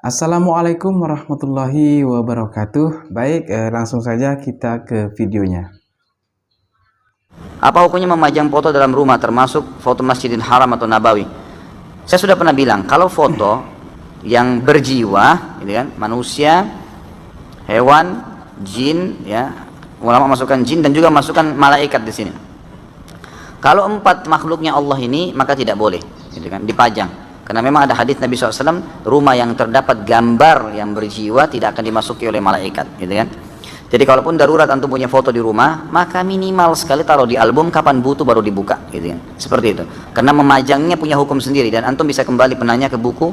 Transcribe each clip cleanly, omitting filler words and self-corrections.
Assalamualaikum warahmatullahi wabarakatuh. Baik, langsung saja kita ke videonya. Apa hukumnya memajang foto dalam rumah termasuk foto Masjidil Haram atau Nabawi? Saya sudah pernah bilang, kalau foto yang berjiwa, gitu kan, manusia, hewan, jin, ya, ulama masukkan jin dan juga masukkan malaikat di sini. Kalau 4 makhluknya Allah ini, maka tidak boleh, gitu kan, dipajang. Karena memang ada hadis Nabi SAW, rumah yang terdapat gambar yang berjiwa tidak akan dimasuki oleh malaikat, gitu kan. Jadi kalaupun darurat antum punya foto di rumah, maka minimal sekali taruh di album, kapan butuh baru dibuka, gitu kan. Seperti itu. Karena memajangnya punya hukum sendiri, dan antum bisa kembali penanya ke buku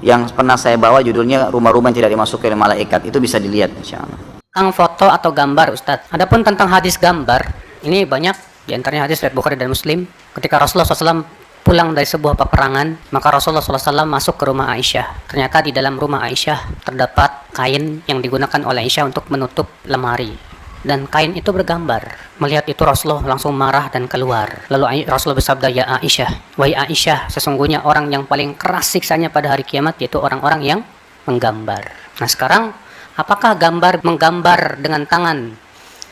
yang pernah saya bawa, judulnya Rumah-rumah yang tidak dimasuki oleh malaikat. Itu bisa dilihat, insyaallah. Tentang foto atau gambar, Ustadz. Adapun tentang hadis gambar, ini banyak, diantaranya hadis riwayat Bukhari dan Muslim. Ketika Rasulullah SAW pulang dari sebuah peperangan, maka Rasulullah SAW masuk ke rumah Aisyah. Ternyata di dalam rumah Aisyah terdapat kain yang digunakan oleh Aisyah untuk menutup lemari, dan kain itu bergambar. Melihat itu Rasulullah langsung marah dan keluar. Lalu Rasulullah bersabda, "Ya Aisyah, wahai Aisyah, sesungguhnya orang yang paling keras siksanya pada hari kiamat yaitu orang-orang yang menggambar." Nah sekarang, apakah menggambar dengan tangan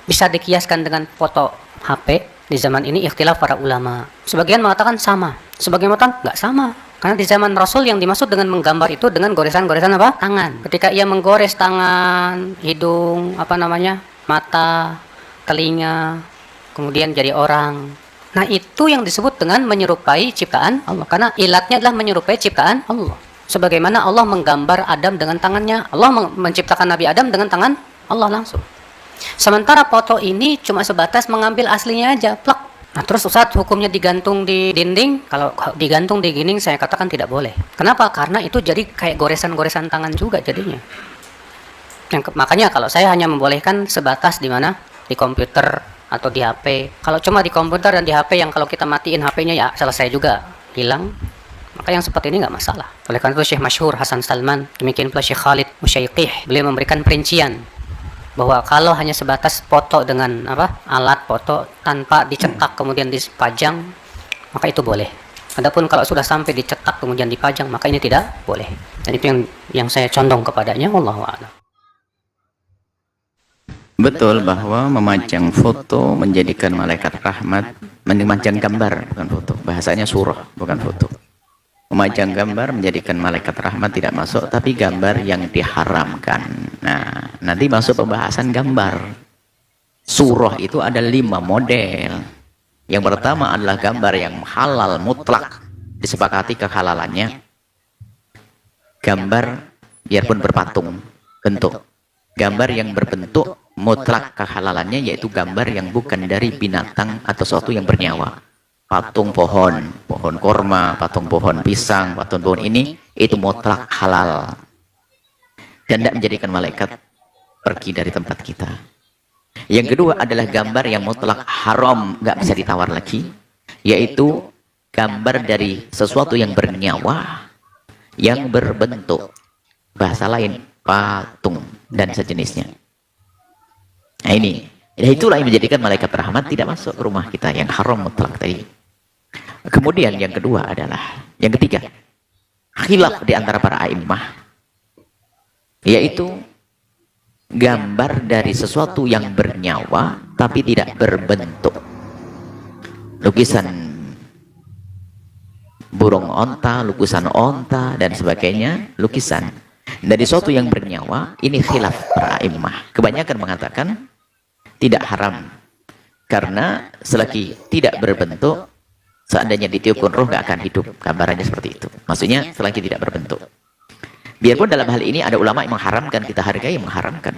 bisa dikiaskan dengan foto HP? Di zaman ini ikhtilaf para ulama. Sebagian mengatakan sama, sebagian mengatakan nggak sama. Karena di zaman Rasul yang dimaksud dengan menggambar itu dengan goresan-goresan apa? Tangan. Ketika ia menggores tangan, hidung, mata, telinga, kemudian jadi orang. Nah itu yang disebut dengan menyerupai ciptaan Allah. Karena ilatnya adalah menyerupai ciptaan Allah. Sebagaimana Allah menggambar Adam dengan tangannya, Allah menciptakan Nabi Adam dengan tangan Allah langsung. Sementara foto ini cuma sebatas mengambil aslinya aja, plak. Nah terus Ustaz, hukumnya digantung di dinding? Kalau digantung di dinding saya katakan tidak boleh. Kenapa? Karena itu jadi kayak goresan-goresan tangan juga jadinya. Makanya kalau saya hanya membolehkan sebatas di mana? Di komputer atau di HP. Kalau cuma di komputer dan di HP yang kalau kita matiin HP-nya ya selesai juga, hilang. Maka yang seperti ini nggak masalah. Oleh karena itu Syekh Masyhur Hasan Salman, demikian pula Syekh Khalid Musyaiqih, beliau memberikan perincian bahwa kalau hanya sebatas foto dengan alat foto tanpa dicetak kemudian dipajang, maka itu boleh. Adapun kalau sudah sampai dicetak kemudian dipajang, maka ini tidak boleh. Dan itu yang saya condong kepadanya, wallahu a'lam. Betul bahwa memajang foto menjadikan malaikat rahmat, memajang gambar bukan foto, bahasanya surah bukan foto. Memajang gambar menjadikan malaikat rahmat tidak masuk, tapi gambar yang diharamkan. Nah, nanti masuk pembahasan gambar. Surah itu ada 5 model. Yang pertama adalah gambar yang halal mutlak, disepakati kehalalannya. Gambar biarpun berpatung bentuk. Gambar yang berbentuk mutlak kehalalannya, yaitu gambar yang bukan dari binatang atau sesuatu yang bernyawa. Patung pohon korma, patung pohon pisang, patung pohon ini, itu mutlak halal. Dan tidak menjadikan malaikat pergi dari tempat kita. Yang kedua adalah gambar yang mutlak haram, nggak bisa ditawar lagi, yaitu gambar dari sesuatu yang bernyawa, yang berbentuk, bahasa lain, patung, dan sejenisnya. Nah ini, itulah yang menjadikan malaikat rahmat tidak masuk ke rumah kita, yang haram mutlak tadi. Kemudian yang kedua adalah, yang ketiga, khilaf di antara para a'immah, yaitu gambar dari sesuatu yang bernyawa tapi tidak berbentuk. Lukisan burung onta, lukisan onta, dan sebagainya, lukisan dari sesuatu yang bernyawa, ini khilaf para a'immah. Kebanyakan mengatakan tidak haram, karena selagi tidak berbentuk, seandainya ditiupkan roh nggak akan hidup. Gambarannya seperti itu. Maksudnya selagi tidak berbentuk. Biarpun dalam hal ini ada ulama yang mengharamkan, kita hargai yang mengharamkan.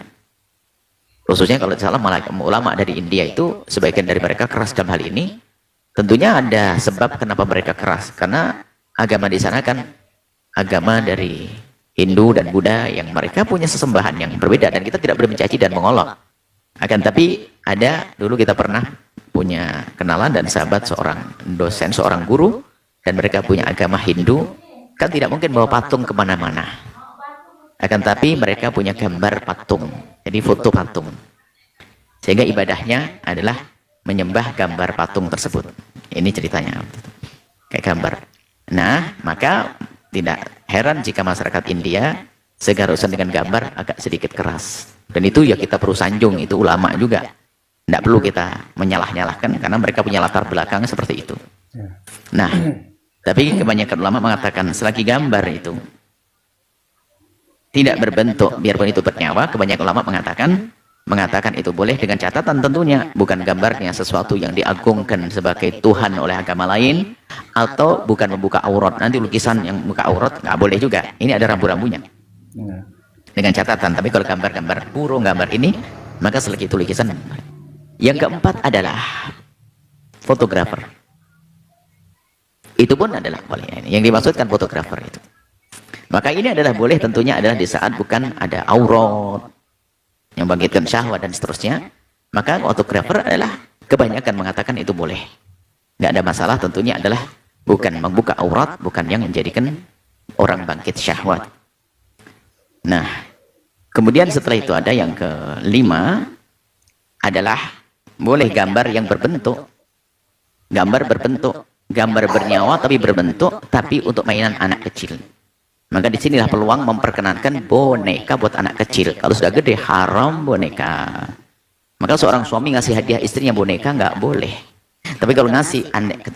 Khususnya kalau salah ulama dari India itu, sebagian dari mereka keras dalam hal ini. Tentunya ada sebab kenapa mereka keras. Karena agama di sana kan agama dari Hindu dan Buddha yang mereka punya sesembahan yang berbeda, dan kita tidak boleh mencaci dan mengolok. Akan tapi ada, dulu kita pernah punya kenalan dan sahabat seorang dosen, seorang guru, dan mereka punya agama Hindu, kan tidak mungkin bawa patung kemana-mana. Akan tapi mereka punya gambar patung, jadi foto patung. Sehingga ibadahnya adalah menyembah gambar patung tersebut. Ini ceritanya, kayak gambar. Nah, maka tidak heran jika masyarakat India Segala urusan dengan gambar agak sedikit keras. Dan itu ya kita perlu sanjung, itu ulama juga. Tidak perlu kita menyalah-nyalahkan karena mereka punya latar belakang seperti itu. Nah, tapi kebanyakan ulama mengatakan selagi gambar itu tidak berbentuk, biarpun itu bernyawa, kebanyakan ulama mengatakan itu boleh dengan catatan tentunya bukan gambarnya sesuatu yang diagungkan sebagai Tuhan oleh agama lain, atau bukan membuka aurat. Nanti lukisan yang membuka aurat nggak boleh juga. Ini ada rambu-rambunya. Dengan catatan. Tapi kalau gambar-gambar burung, gambar ini, maka selagi itu lukisan. Yang keempat adalah fotografer. Itu pun adalah boleh. Yang dimaksudkan fotografer itu. Maka ini adalah boleh tentunya adalah di saat bukan ada aurat yang bangkitkan syahwat dan seterusnya. Maka fotografer adalah kebanyakan mengatakan itu boleh. Nggak ada masalah, tentunya adalah bukan membuka aurat, bukan yang menjadikan orang bangkit syahwat. Nah, kemudian setelah itu ada yang kelima adalah boleh gambar yang berbentuk. Gambar berbentuk, gambar bernyawa tapi berbentuk, tapi untuk mainan anak kecil. Maka disinilah peluang memperkenankan boneka buat anak kecil. Kalau sudah gede, haram boneka. Maka seorang suami ngasih hadiah istrinya boneka nggak boleh. Tapi kalau ngasih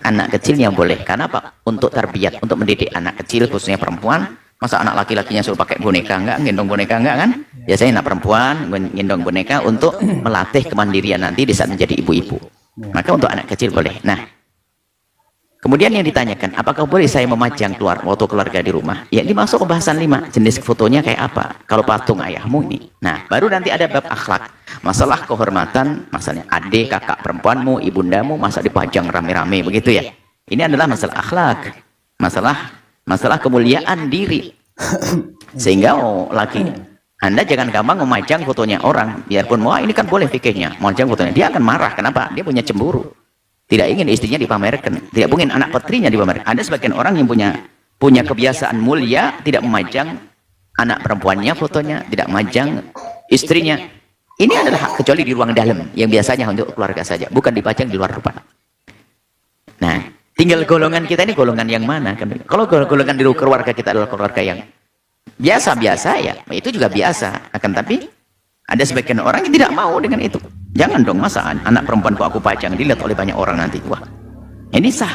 anak kecilnya boleh. Karena apa? Untuk tarbiyat, untuk mendidik anak kecil, khususnya perempuan. Masa anak laki-lakinya suruh pakai boneka enggak, gendong boneka enggak kan? Biasanya anak perempuan gendong boneka untuk melatih kemandirian nanti di saat menjadi ibu-ibu. Maka untuk anak kecil boleh. Nah, kemudian yang ditanyakan, apakah boleh saya memajang foto keluarga di rumah? Ya, ini masuk pembahasan 5. Jenis fotonya kayak apa? Kalau patung ayahmu ini. Nah, baru nanti ada bab akhlak. Masalah kehormatan, masalahnya adik, kakak perempuanmu, ibundamu, masa dipajang rame-rame begitu ya. Ini adalah masalah akhlak. Masalah kemuliaan diri. Sehingga laki, Anda jangan gampang memajang fotonya orang. Biarpun wah ini kan boleh fikihnya, memajang fotonya. Dia akan marah. Kenapa? Dia punya cemburu. Tidak ingin istrinya dipamerkan. Tidak ingin anak putrinya dipamerkan. Ada sebagian orang yang punya kebiasaan mulia, tidak memajang anak perempuannya fotonya, tidak memajang istrinya. Ini adalah hak kecuali di ruang dalam, yang biasanya untuk keluarga saja. Bukan dipajang di luar rumah. Nah, tinggal golongan kita ini golongan yang mana? Kalau golongan di keluarga kita adalah keluarga yang biasa-biasa ya, itu juga biasa. Akan tapi ada sebagian orang yang tidak mau dengan itu. Jangan dong, masa anak perempuanku aku pajang dilihat oleh banyak orang nanti. Wah, ini sah.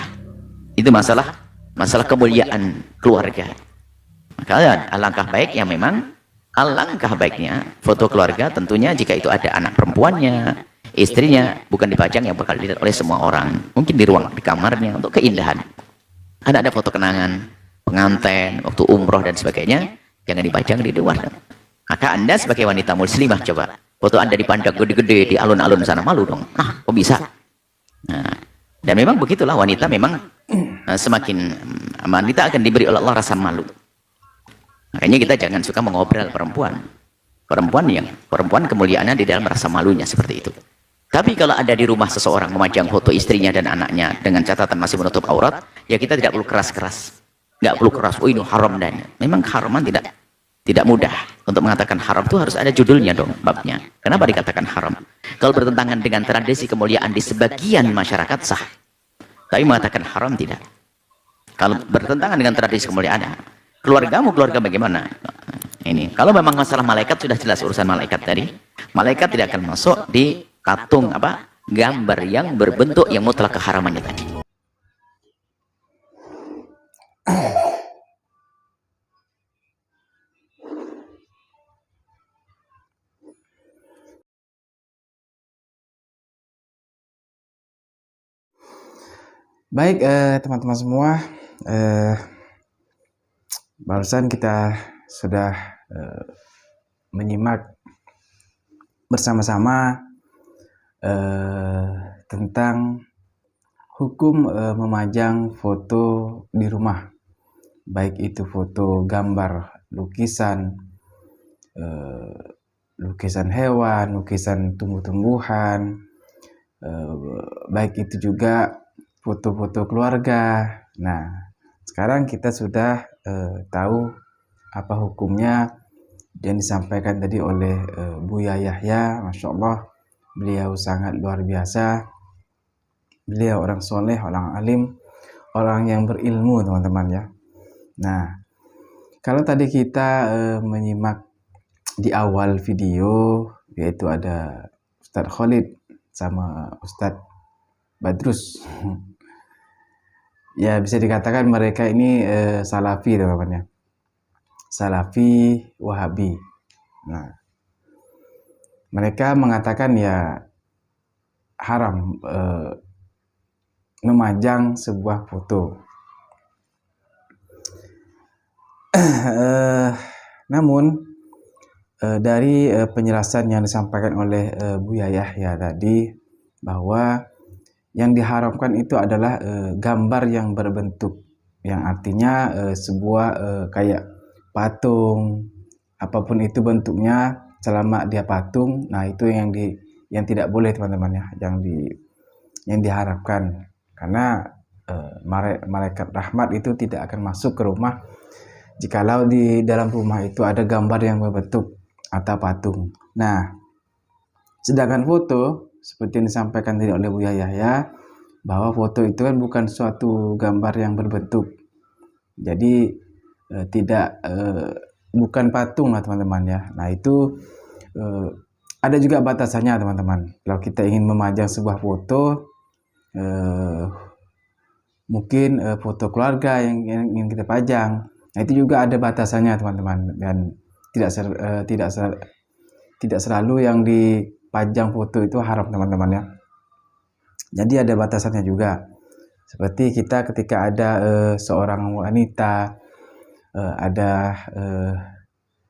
Itu masalah kemuliaan keluarga. Maka alangkah baiknya foto keluarga tentunya jika itu ada anak perempuannya, istrinya, bukan dipajang yang bakal dilihat oleh semua orang. Mungkin di kamarnya untuk keindahan. Ada foto kenangan, pengantin, waktu umroh dan sebagainya, jangan dipajang di luar. Maka Anda sebagai wanita muslimah coba, foto Anda dipandang gede-gede di alun-alun sana, malu dong. Ah, kok bisa? Nah, dan memang begitulah wanita memang semakin wanita akan diberi oleh Allah rasa malu. Makanya kita jangan suka mengobrol perempuan. Perempuan kemuliaannya di dalam rasa malunya seperti itu. Tapi kalau ada di rumah seseorang memajang foto istrinya dan anaknya dengan catatan masih menutup aurat, ya kita tidak perlu keras-keras. Nggak perlu keras, oh ini haram dan memang haraman tidak mudah. Untuk mengatakan haram itu harus ada judulnya dong, babnya. Kenapa dikatakan haram? Kalau bertentangan dengan tradisi kemuliaan di sebagian masyarakat sah. Tapi mengatakan haram tidak. Kalau bertentangan dengan tradisi kemuliaan, keluargamu keluarga bagaimana? Ini kalau memang masalah malaikat sudah jelas urusan malaikat tadi. Malaikat tidak akan masuk di katung gambar yang berbentuk yang mutlak keharamannya tadi. Baik, teman-teman semua, barusan kita sudah menyimak bersama-sama tentang hukum memajang foto di rumah, baik itu foto gambar, lukisan hewan, lukisan tumbuh-tumbuhan, baik itu juga foto-foto keluarga. Nah, sekarang kita sudah tahu apa hukumnya yang disampaikan tadi oleh Buya Yahya. Masya Allah, beliau sangat luar biasa. Beliau orang soleh, orang alim, orang yang berilmu, teman-teman ya. Nah, Kalau tadi kita menyimak di awal video, yaitu ada Ustadz Khalid sama Ustadz Badrus. Ya, bisa dikatakan mereka ini Salafi, teman-teman ya. Salafi Wahabi. Nah, mereka mengatakan ya haram memajang sebuah foto. Namun dari penjelasan yang disampaikan oleh Buya Yahya tadi, bahwa yang diharamkan itu adalah gambar yang berbentuk, yang artinya sebuah kayak patung, apapun itu bentuknya, selama dia patung, nah itu yang tidak boleh, teman-teman ya, yang diharapkan, karena malaikat rahmat itu tidak akan masuk ke rumah jikalau di dalam rumah itu ada gambar yang berbentuk atau patung. Nah, sedangkan foto seperti yang disampaikan tadi oleh Buya Yahya, bahwa foto itu kan bukan suatu gambar yang berbentuk, jadi bukan patung lah, teman-teman ya. Nah, itu ada juga batasannya, teman-teman. Kalau kita ingin memajang sebuah foto, mungkin foto keluarga yang ingin kita pajang, nah itu juga ada batasannya, teman-teman, dan tidak selalu yang dipajang foto itu haram, teman-teman ya. Jadi ada batasannya juga. Seperti kita ketika ada seorang wanita, ada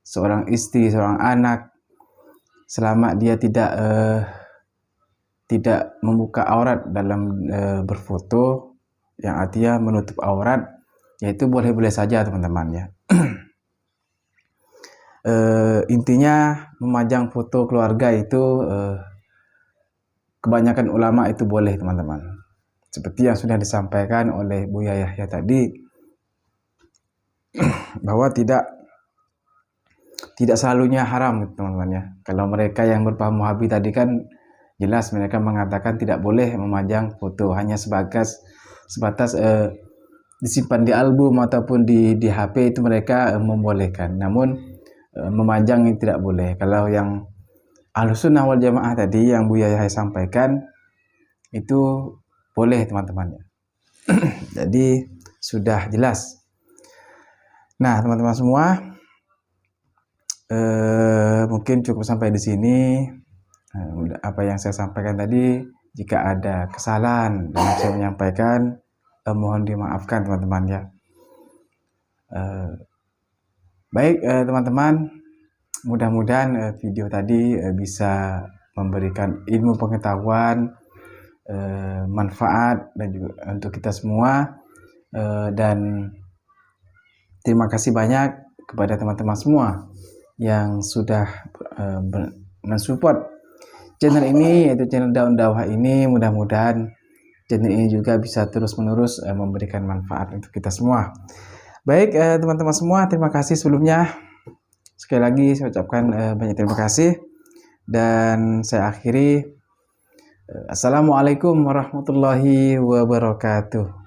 seorang istri, seorang anak, selama dia tidak membuka aurat dalam berfoto, yang artinya menutup aurat, yaitu boleh-boleh saja, teman-teman ya. Intinya memajang foto keluarga itu kebanyakan ulama itu boleh, teman-teman. Seperti yang sudah disampaikan oleh Buya Yahya tadi, bahwa tidak selalunya haram, teman-teman ya. Kalau mereka yang berpaham Wahabi tadi kan jelas mereka mengatakan tidak boleh memajang foto, hanya sebatas disimpan di album ataupun di HP itu mereka membolehkan. Namun memajang ini tidak boleh. Kalau yang Ahlussunnah wal Jamaah tadi yang Buya Yahya sampaikan itu boleh, teman-teman ya. Jadi sudah jelas. Nah, teman-teman semua, mungkin cukup sampai di sini. Apa yang saya sampaikan tadi, jika ada kesalahan dalam saya menyampaikan, mohon dimaafkan, teman-teman ya. Baik, teman-teman, mudah-mudahan video tadi bisa memberikan ilmu pengetahuan, manfaat, dan juga untuk kita semua. Dan terima kasih banyak kepada teman-teman semua yang sudah mensupport channel ini, yaitu channel Daun Dakwah ini. Mudah-mudahan channel ini juga bisa terus-menerus memberikan manfaat untuk kita semua. Baik, teman-teman semua, terima kasih sebelumnya. Sekali lagi saya ucapkan banyak terima kasih, dan saya akhiri. Assalamualaikum warahmatullahi wabarakatuh.